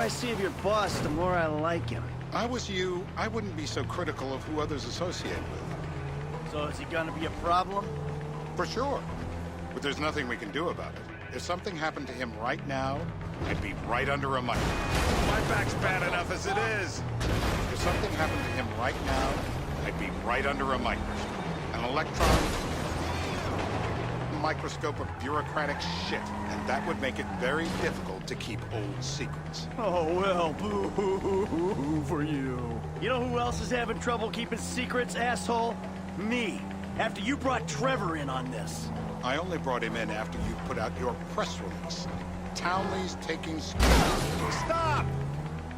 I see of your boss, the more I like him. If I was you, I wouldn't be so critical of who others associate with. So is he gonna be a problem? For sure. But there's nothing we can do about it. If something happened to him right now, I'd be right under a microscope. My back's bad enough as it is. If something happened to him right now, I'd be right under a microscope. An electron microscope of bureaucratic shit, and that would make it very difficult to keep old secrets. Oh, well, boo-hoo-hoo-hoo for you. You know who else is having trouble keeping secrets, asshole? Me. After you brought Trevor in on this. I only brought him in after you put out your press release. Townley's taking... Stop!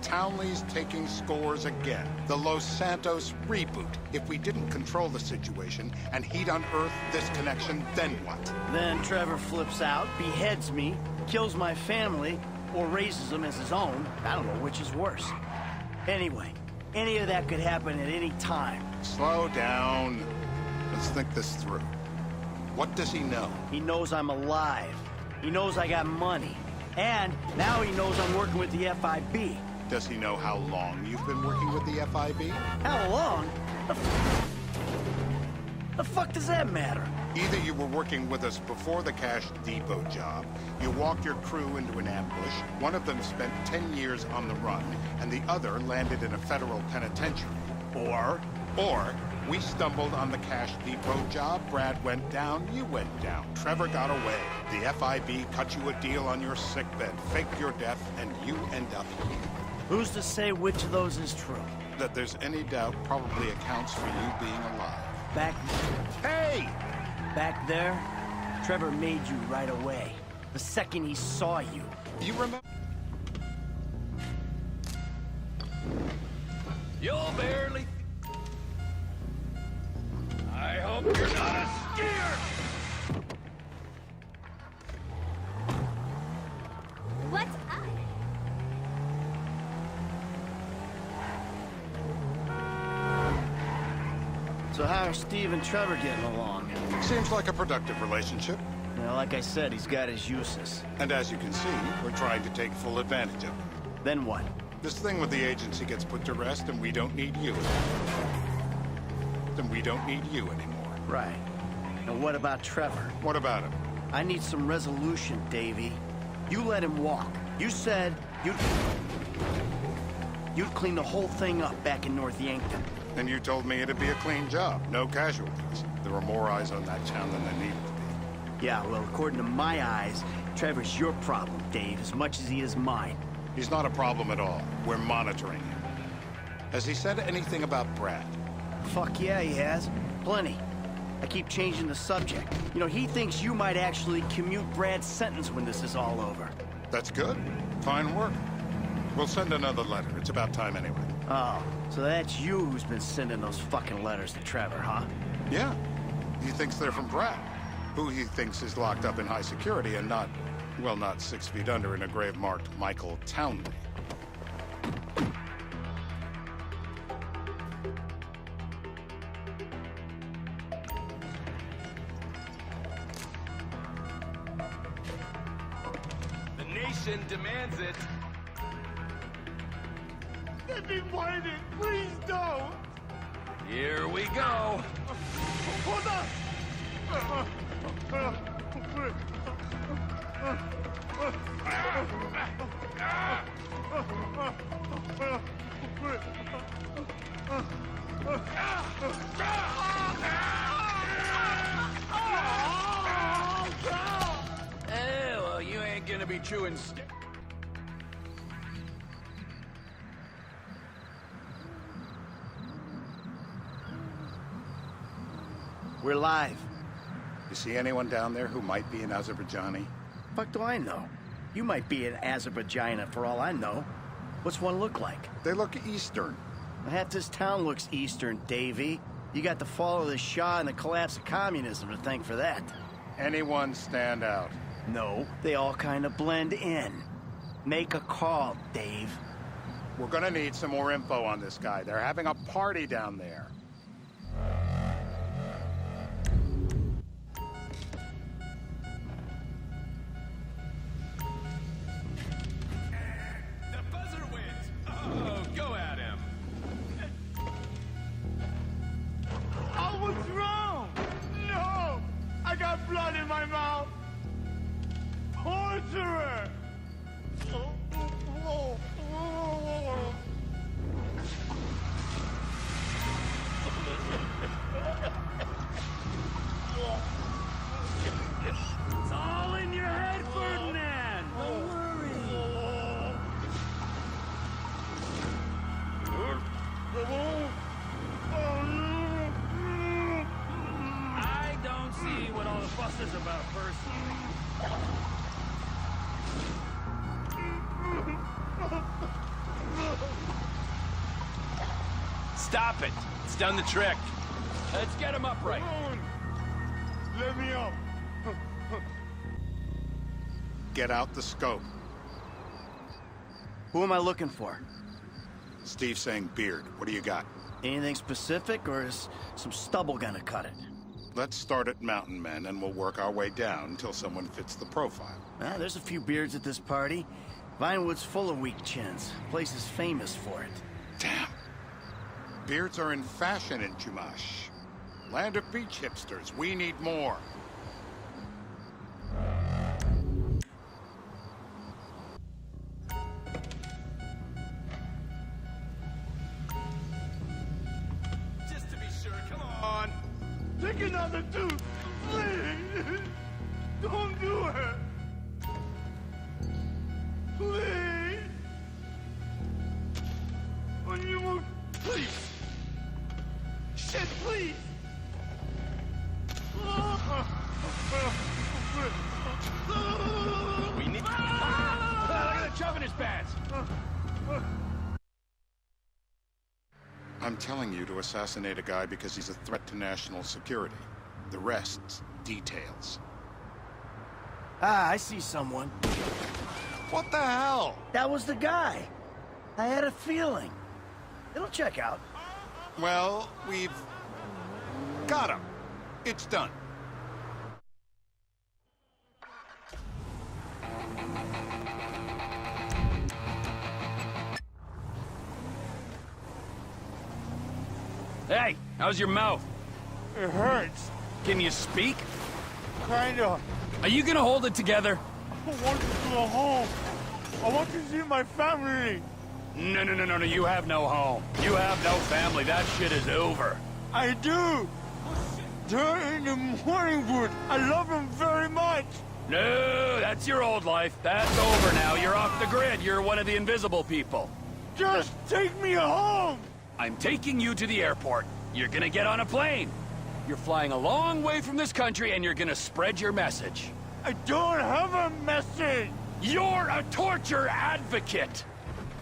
Townley's taking scores again. The Los Santos reboot. If we didn't control the situation and he'd unearthed this connection, then what? Then Trevor flips out, beheads me, kills my family, or raises them as his own. I don't know which is worse. Anyway, any of that could happen at any time. Slow down. Let's think this through. What does he know? He knows I'm alive. He knows I got money. And now he knows I'm working with the FIB. Does he know how long you've been working with the FIB? How long? The fuck does that matter? Either you were working with us before the Cash Depot job, you walked your crew into an ambush, one of them spent 10 years on the run, and the other landed in a federal penitentiary. Or we stumbled on the Cash Depot job, Brad went down, you went down. Trevor got away. The FIB cut you a deal on your sickbed, faked your death, and you end up here. Who's to say which of those is true? That there's any doubt probably accounts for you being alive. Hey! Back there, Trevor made you right away. The second he saw you. You remember? You'll barely... I hope you're not a skier! What's up? So how are Steve and Trevor getting along? Seems like a productive relationship. You know, like I said, he's got his uses. And as you can see, we're trying to take full advantage of it. Then what? This thing with the agency gets put to rest and we don't need you anymore. Then we don't need you anymore. Right. And what about Trevor? What about him? I need some resolution, Davey. You let him walk. You said you'd clean the whole thing up back in North Yankton. And you told me it'd be a clean job, no casualties. There were more eyes on that town than there needed to be. Yeah, well, according to my eyes, Trevor's your problem, Dave, as much as he is mine. He's not a problem at all. We're monitoring him. Has he said anything about Brad? Fuck yeah, he has. Plenty. I keep changing the subject. You know, he thinks you might actually commute Brad's sentence when this is all over. That's good. Fine work. We'll send another letter. It's about time anyway. Oh, so that's you who's been sending those fucking letters to Trevor, huh? Yeah. He thinks they're from Brad, who he thinks is locked up in high security and not, well, not 6 feet under in a grave marked Michael Townley. The nation demands it. Let me find it! Please don't! Here we go. Hold Well, you ain't gonna be chewing stick. We're live. You see anyone down there who might be an Azerbaijani? Fuck do I know? You might be an Azerbaijani for all I know. What's one look like? They look Eastern. Half this town looks Eastern, Davey. You got the fall of the Shah and the collapse of communism to thank for that. Anyone stand out? No, they all kind of blend in. Make a call, Dave. We're gonna need some more info on this guy. They're having a party down there. The buzzer about personally. Stop it! It's done the trick. Let's get him upright. Let me up. Get out the scope. Who am I looking for? Steve's saying beard. What do you got? Anything specific, or is some stubble gonna cut it? Let's start at Mountain Men, and we'll work our way down until someone fits the profile. There's a few beards at this party. Vinewood's full of weak chins. Place is famous for it. Damn. Beards are in fashion in Chumash. Land of beach hipsters. We need more. Just to be sure, come on. Take another tooth, please. Don't do it. Please. When you move, please. Shit, please. We need... Ah! Look at the chub in his pants. I'm telling you to assassinate a guy because he's a threat to national security. The rest's details. I see someone. What the hell? That was the guy. I had a feeling. It'll check out. Well, we've got him. It's done. Hey, how's your mouth? It hurts. Can you speak? Kinda. Are you gonna hold it together? I want to go home. I want to see my family. No, you have no home. You have no family. That shit is over. I do. They're in the morning wood. I love them very much. No, that's your old life. That's over now. You're off the grid. You're one of the invisible people. Just take me home. I'm taking you to the airport. You're gonna get on a plane. You're flying a long way from this country and you're gonna spread your message. I don't have a message. You're a torture advocate.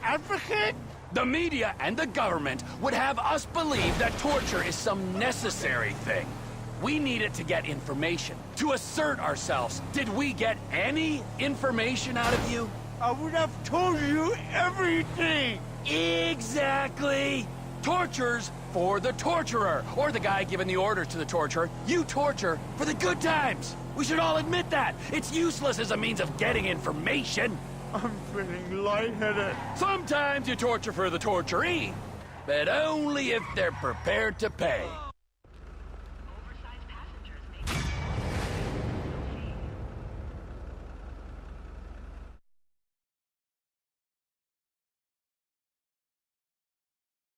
Advocate? The media and the government would have us believe that torture is some necessary thing. We need it to get information, to assert ourselves. Did we get any information out of you? I would have told you everything. Exactly! Torture's for the torturer, or the guy giving the orders to the torturer. You torture for the good times. We should all admit that. It's useless as a means of getting information. I'm feeling lightheaded. Sometimes you torture for the torturee, but only if they're prepared to pay.